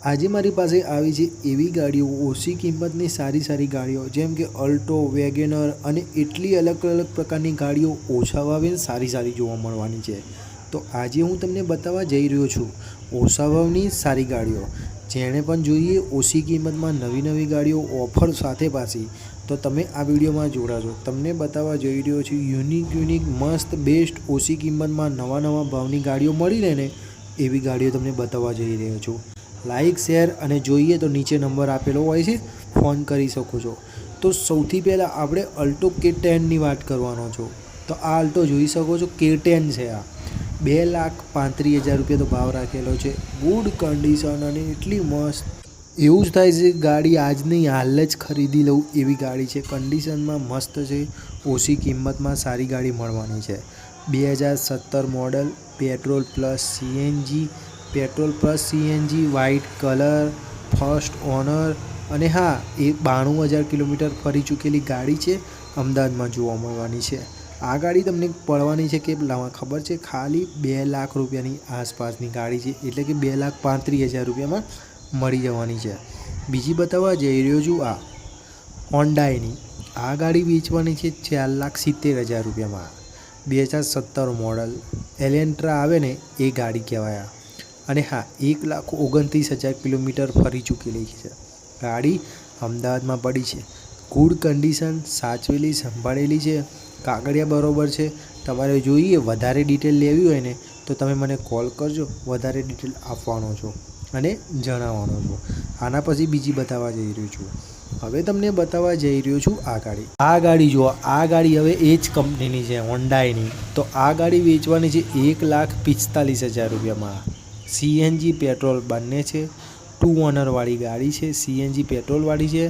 આજે મારી પાસે આવી છે એવી ગાડીઓ ઓછી કિંમતની સારી ગાડીઓ જેમ કે અલ્ટો, વેગેનર અને એટલી અલગ પ્રકારની ગાડીઓ ઓછા ભાવે સારી જોવા મળવાની છે। તો આજે હું તમને બતાવવા જઈ રહ્યો છું ઓછા ભાવની સારી ગાડીઓ। જેણે પણ જોઈએ ઓછી કિંમતમાં નવી ગાડીઓ ઓફર સાથે પાછી, તો તમે આ વિડીયોમાં જોડાજો। તમને બતાવવા જઈ રહ્યો છું યુનિક મસ્ત બેસ્ટ ઓછી કિંમતમાં નવા ભાવની ગાડીઓ મળી રહે ને એવી ગાડીઓ તમને બતાવવા જઈ રહ્યો છું। લાઇક શેર અને જોઈએ તો નીચે નંબર આપેલો હોય છે, ફોન કરી શકો છો। તો સૌથી પહેલાં આપણે અલ્ટો K10ની વાત કરવાનો છું। તો આ અલ્ટો જોઈ શકો છો K10 છે। આ 2,35,000 રૂપિયા તો ભાવ રાખેલો છે। ગુડ કન્ડિશન અને એટલી મસ્ત, એવું જ થાય છે ગાડી આજની હાલ જ ખરીદી લઉં એવી ગાડી છે। કન્ડિશનમાં મસ્ત છે, ઓછી કિંમતમાં સારી ગાડી મળવાની છે। 2017 model, petrol plus CNG, white colour, first honour અને હા એ 92,000 કિલોમીટર ફરી ચૂકેલી ગાડી છે। અમદાવાદમાં જોવા મળવાની છે। આ ગાડી તમને પડવાની છે કેટલામાં ખબર છે? ખાલી 2 લાખ રૂપિયાની આસપાસની ગાડી છે, એટલે કે 2,35,000 રૂપિયામાં મળી જવાની છે। બીજી બતાવવા જઈ રહ્યો છું આ હોન્ડાઈની। આ ગાડી વેચવાની છે 4,70,000 રૂપિયામાં। 2017 મોડલ એલેન્ટ્રા આવે ને એ ગાડી કહેવાય આ। અને હા 1,29,000 કિલોમીટર ફરી ચૂકેલી છે। ગાડી અમદાવાદમાં પડી છે, ગુડ કન્ડિશન, સાચવેલી સંભાળેલી છે, કાગળિયા બરોબર છે। તમારે જોઈએ વધારે ડિટેલ લેવી હોય ને તો તમે મને કોલ કરજો, વધારે ડિટેલ આપવાનો છું અને જણાવવાનો છું। આના પછી બીજી બતાવવા જઈ રહ્યો છું। હવે તમને બતાવવા જઈ રહ્યો છું આ ગાડી જુઓ। આ ગાડી હવે એ જ કંપનીની છે, હોન્ડાઈની। તો આ ગાડી વેચવાની છે 1,45,000 રૂપિયામાં। CNG પેટ્રોલ બંને છે, 2 ઓનરવાળી ગાડી છે, CNG પેટ્રોલવાળી છે।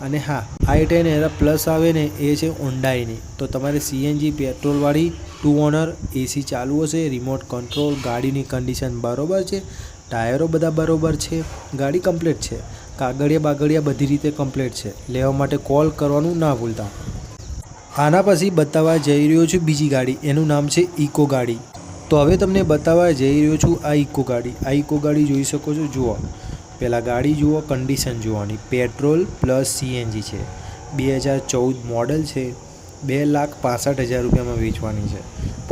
અને હા i10 એરા પ્લસ આવે ને એ છે હોન્ડાઈની। તો તમારે CNG પેટ્રોલવાળી 2 ઓનર, AC ચાલુ હશે, રિમોટ કંટ્રોલ, ગાડીની કન્ડિશન બરોબર છે, ટાયરો બધા બરોબર છે, ગાડી કમ્પ્લીટ છે, કાગળિયા બધી રીતે કમ્પ્લીટ છે। લેવા માટે કોલ કરવાનું ના ભૂલતા। આના પછી બતાવવા જઈ રહ્યો છું બીજી ગાડી, એનું નામ છે ઇકો ગાડી। તો હવે તમને બતાવવા જઈ રહ્યો છું આ ઇકો ગાડી। આ ઇકો ગાડી જોઈ શકો છો, જુઓ પહેલાં ગાડી જુઓ, કન્ડિશન જોવાની। પેટ્રોલ પ્લસ CNG છે, 2014 મોડલ છે, 2,65,000 રૂપિયામાં વેચવાની છે।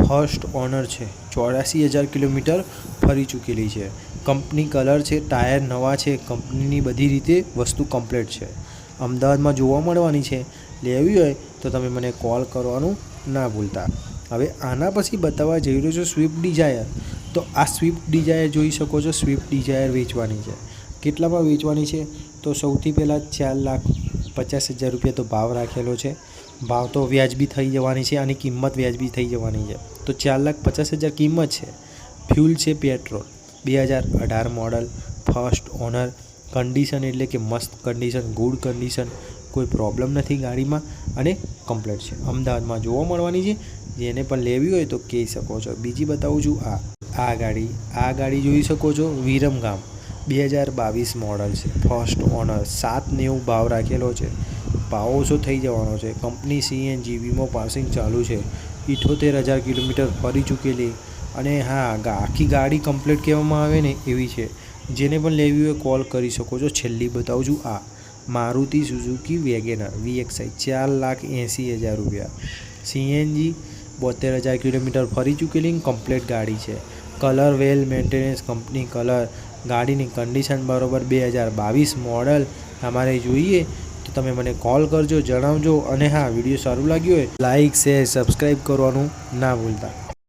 ફર્સ્ટ ઓનર છે, 84,000 કિલોમીટર ફરી ચૂકેલી છે। કંપની કલર છે, ટાયર નવા છે, કંપનીની બધી રીતે વસ્તુ કમ્પ્લીટ છે। અમદાવાદમાં જોવા મળવાની છે। લેવી હોય તો તમે મને કોલ કરવાનું ના ભૂલતા। હવે આના પછી બતાવવા જઈ રહ્યો છું સ્વિફ્ટ ડિઝાયર। તો આ સ્વિફ્ટ ડિઝાયર જોઈ શકો છો, સ્વિફ્ટ ડિઝાયર વેચવાની છે। કેટલામાં વેચવાની છે? તો સૌથી પહેલાં 4,50,000 રૂપિયા તો ભાવ રાખેલો છે। ભાવ તો વ્યાજબી થઈ જવાની છે, આની કિંમત વ્યાજબી થઈ જવાની છે। તો 4,50,000 કિંમત છે। ફ્યુલ છે petrol, 2018 model, first honour, condition એટલે કે મસ્ત કન્ડિશન, ગુડ કન્ડિશન, કોઈ પ્રોબ્લેમ નથી ગાડીમાં અને કમ્પ્લીટ છે। અમદાવાદમાં જોવા મળવાની છે। જેને પણ લેવી હોય તો કહી શકો છો। બીજી બતાવું છું આ ગાડી જોઈ શકો છો, વિરમગામ, 2022 મોડલ છે, ફર્સ્ટ ઓનર, 7,90 ભાવ રાખેલો છે। ભાવ ઓછો થઈ જવાનો છે। કંપની CNG, વીમો પાસિંગ ચાલુ છે, 78,000 કિલોમીટર ફરી ચૂકેલી અને હા આખી ગાડી કમ્પ્લીટ કહેવામાં આવે ને એવી છે। જેને પણ લેવી હોય કોલ કરી શકો છો। છેલ્લી બતાવું છું આ મારુતિ સુઝુકી વેગેનર VXI, 4,80,000 રૂપિયા। CNG, 72,000 કિલોમીટર ફરી ચૂકેલી કમ્પ્લીટ ગાડી છે। કલર વેલ મેન્ટેનન્સ, કંપની કલર, ગાડીની કન્ડિશન બરોબર, 2022 મોડલ। તમારે જોઈએ તો તમે મને કોલ કરજો, જણાવજો અને હા વિડીયો સારું લાગ્યું હોય લાઇક શેર સબસ્ક્રાઈબ કરવાનું ના ભૂલતા।